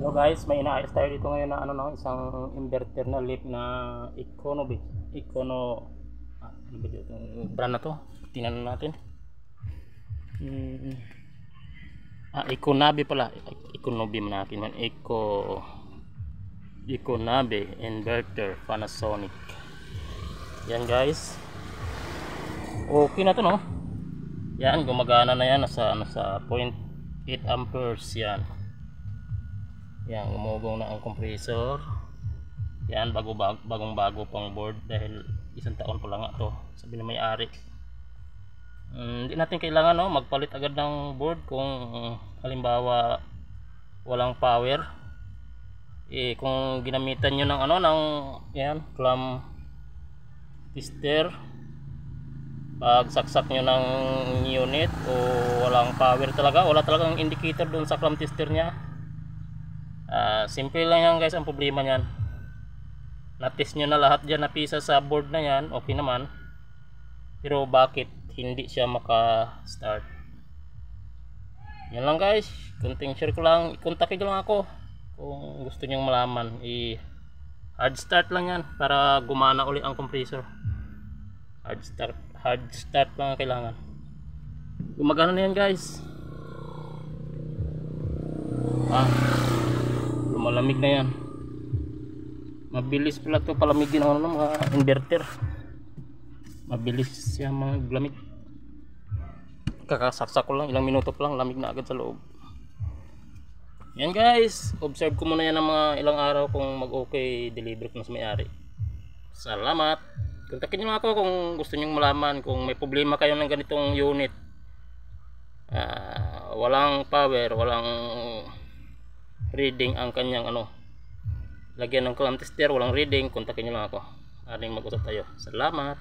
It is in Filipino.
Hello guys, may inaayos tayo dito ngayon na isang inverter na leaf na Econo ano ba dito? Brand na to. Tingnan natin. Econabe pala. Econobe man natin yan. Econabe inverter Panasonic. Yan guys. Okay na to, no? Yan, gumagana na yan sa 0.8 amperes yan. Yan, umugong na ang compressor. Yan, bagong bago pang board dahil isang taon pa lang nga to, sabi na may-ari. Hindi natin kailangan magpalit agad ng board kung halimbawa walang power. Kung ginamitan nyo ng yan, clamp tester, pag saksak nyo ng unit o walang power talaga, wala talagang indicator doon sa clamp tester nya. Simple lang yan guys, ang problema nyan. Na-test nyo na lahat dyan na pisa sa board na yan, okay naman. Pero bakit hindi siya maka-start? Yan lang guys, konting share ko lang. Kontakin nyo lang ako kung gusto nyo malaman. Hard start lang yan para gumana uli ang compressor. Hard start lang ang kailangan. Gumagana na yan guys. Malamig na yan. Mabilis pala ito palamigin ng mga inverter. Mabilis siya maglamig. Kakasaksak ko lang, ilang minuto pa lang lamig na agad sa loob. Yan guys, observe ko muna yan ng mga ilang araw kung mag-okay deliver ko na sa may-ari. Salamat. Kontakin nyo ako kung gusto nyo malaman kung may problema kayo ng ganitong unit. Walang power, walang reading ang kanyang lagyan ng clamp tester, walang reading, kontakin nyo lang ako. Aling mag-usap tayo. Salamat.